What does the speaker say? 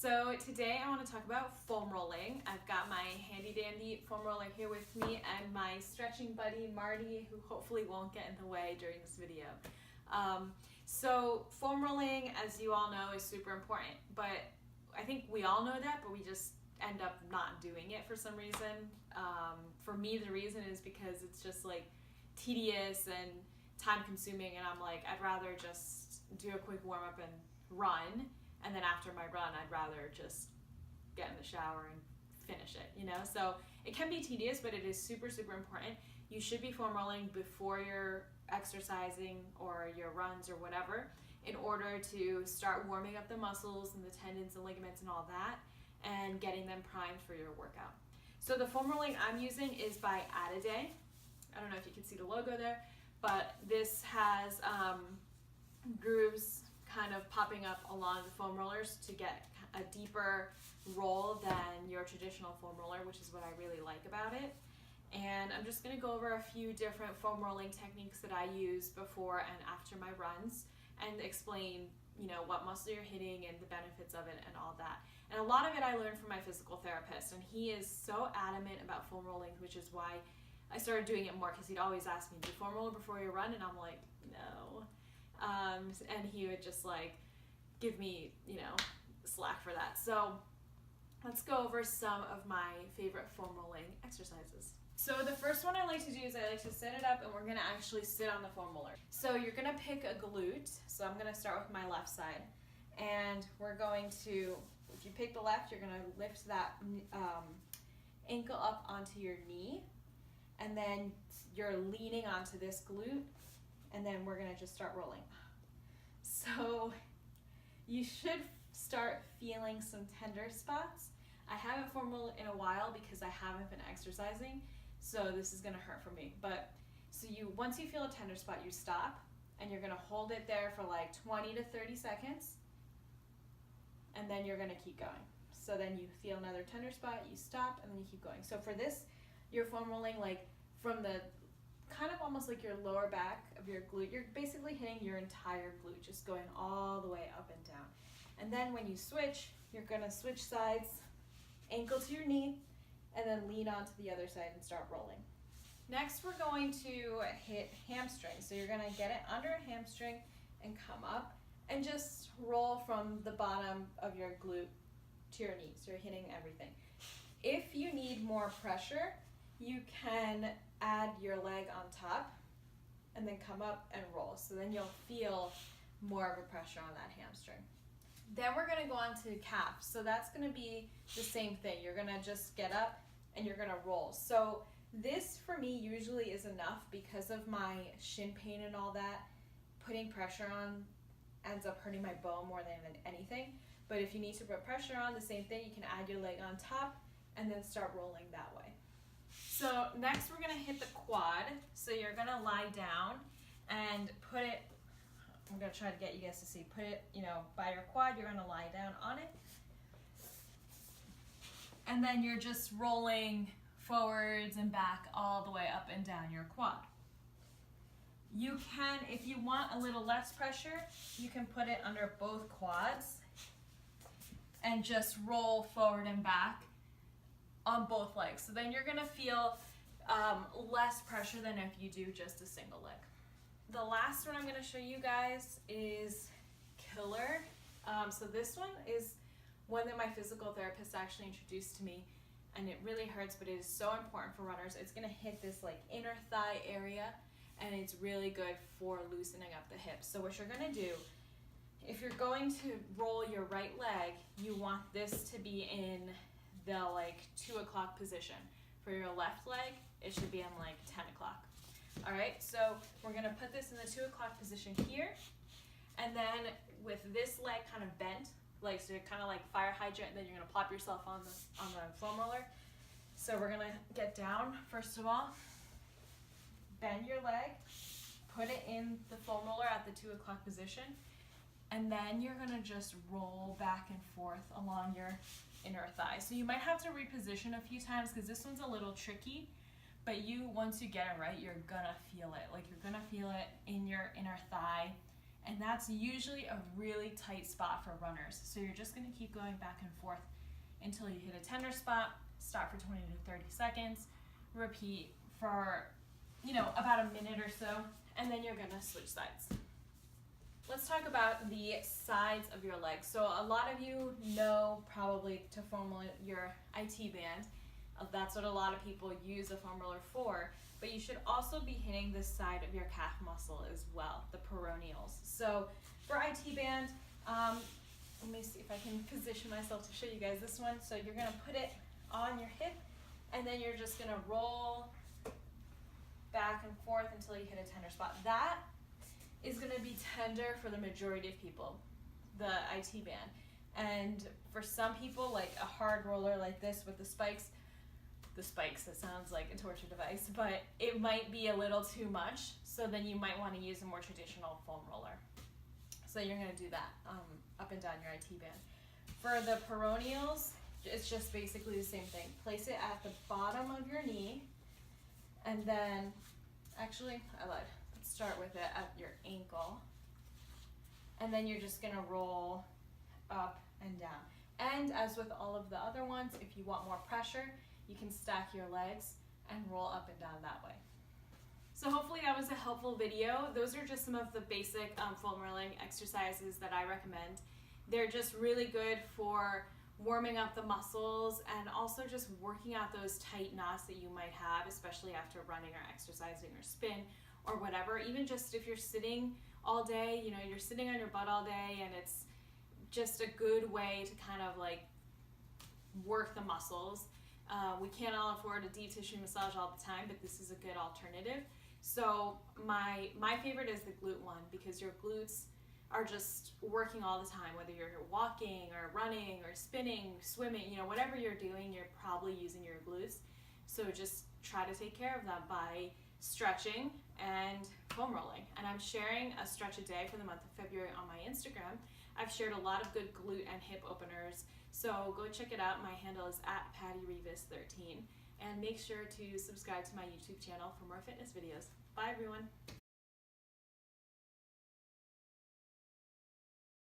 So today I want to talk about foam rolling. I've got my handy dandy foam roller here with me and my stretching buddy Marty, who hopefully won't get in the way during this video. So foam rolling, as you all know, is super important, but I think we all know that, but we just end up not doing it for some reason. For me, the reason is because it's just like tedious and time consuming, and I'm like, I'd rather just do a quick warm up and run, and then after my run I'd rather just get in the shower and finish it, you know? So it can be tedious, but it is super important. You should be foam rolling before you're exercising or your runs or whatever, in order to start warming up the muscles and the tendons and ligaments and all that, and getting them primed for your workout. So the foam rolling I'm using is by Add-A-Day. I don't know if you can see the logo there, but this has grooves kind of popping up along the foam rollers to get a deeper roll than your traditional foam roller, which is what I really like about it. And I'm just going to go over a few different foam rolling techniques that I use before and after my runs, and explain, you know, what muscle you're hitting and the benefits of it and all that. And a lot of it I learned from my physical therapist, and he is so adamant about foam rolling, which is why I started doing it more, because he'd always ask me, do you foam roll before you run? And I'm like, no. And he would just like give me, you know, slack for that. So let's go over some of my favorite foam rolling exercises. So the first one I like to do is I like to set it up, and we're gonna actually sit on the foam roller. So you're gonna pick a glute. So I'm gonna start with my left side, and we're going to, if you pick the left, you're gonna lift that ankle up onto your knee, and then you're leaning onto this glute, and then we're gonna just start rolling. So you should start feeling some tender spots. I haven't foam rolled in a while because I haven't been exercising, so this is gonna hurt for me. But so once you feel a tender spot, you stop, and you're gonna hold it there for like 20 to 30 seconds, and then you're gonna keep going. So then you feel another tender spot, you stop, and then you keep going. So for this, you're foam rolling like from the kind of almost like your lower back of your glute. You're basically hitting your entire glute, just going all the way up and down. And then when you switch, you're gonna switch sides, ankle to your knee, and then lean onto the other side and start rolling. Next, we're going to hit hamstring. So you're gonna get it under a hamstring and come up and just roll from the bottom of your glute to your knee. So you're hitting everything. If you need more pressure, you can add your leg on top and then come up and roll. So then you'll feel more of a pressure on that hamstring. Then we're gonna go on to calf. So that's gonna be the same thing. You're gonna just get up and you're gonna roll. So this for me usually is enough because of my shin pain and all that. Putting pressure on ends up hurting my bone more than anything. But if you need to put pressure on, the same thing, you can add your leg on top and then start rolling that way. So next we're gonna hit the quad. So you're gonna lie down and put it, I'm gonna try to get you guys to see, put it, you know, by your quad, you're gonna lie down on it. And then you're just rolling forwards and back all the way up and down your quad. You can, if you want a little less pressure, you can put it under both quads and just roll forward and back on both legs. So then you're gonna feel less pressure than if you do just a single leg. The last one I'm gonna show you guys is killer. So this one is one that my physical therapist actually introduced to me, and it really hurts, but it is so important for runners. It's gonna hit this like inner thigh area, and it's really good for loosening up the hips. So what you're gonna do, if you're going to roll your right leg, you want this to be in the like 2 o'clock position. For your left leg, it should be in like 10 o'clock. All right, so we're gonna put this in the 2 o'clock position here, and then with this leg kind of bent, like so kind of like fire hydrant, and then you're gonna plop yourself on the foam roller. So we're gonna get down, first of all, bend your leg, put it in the foam roller at the 2 o'clock position, and then you're gonna just roll back and forth along your inner thigh. So you might have to reposition a few times because this one's a little tricky, but once you get it right, you're gonna feel it. Like you're gonna feel it in your inner thigh, And that's usually a really tight spot for runners. So you're just gonna keep going back and forth until you hit a tender spot, stop for 20 to 30 seconds, repeat for, about a minute or so, and then you're gonna switch sides. Let's talk about the sides of your legs. So a lot of you know probably to foam roll your IT band. That's what a lot of people use a foam roller for, but you should also be hitting the side of your calf muscle as well, the peroneals. So for IT band, let me see if I can position myself to show you guys this one. So you're gonna put it on your hip, and then you're just gonna roll back and forth until you hit a tender spot. That is gonna be tender for the majority of people, the IT band. And for some people, like a hard roller like this with the spikes, it sounds like a torture device, but it might be a little too much, so then you might wanna use a more traditional foam roller. So you're gonna do that up and down your IT band. For the peroneals, it's just basically the same thing. Place it at the bottom of your knee, and then, actually, I lied. Let's start with it at your ankle. And then you're just gonna roll up and down. And as with all of the other ones, if you want more pressure, you can stack your legs and roll up and down that way. So hopefully that was a helpful video. Those are just some of the basic foam rolling exercises that I recommend. They're just really good for warming up the muscles and also just working out those tight knots that you might have, especially after running or exercising or spin or whatever. Even just if you're sitting all day, you're sitting on your butt all day, and it's just a good way to kind of like work the muscles. We can't all afford a deep tissue massage all the time, but this is a good alternative. So my favorite is the glute one, because your glutes are just working all the time, whether you're walking or running or spinning, swimming, whatever you're doing, you're probably using your glutes. So just try to take care of them by stretching and foam rolling. And I'm sharing a stretch a day for the month of February on my Instagram. I've shared a lot of good glute and hip openers, so go check it out. My handle is @PattyRevis13, and make sure to subscribe to my YouTube channel for more fitness videos. Bye everyone.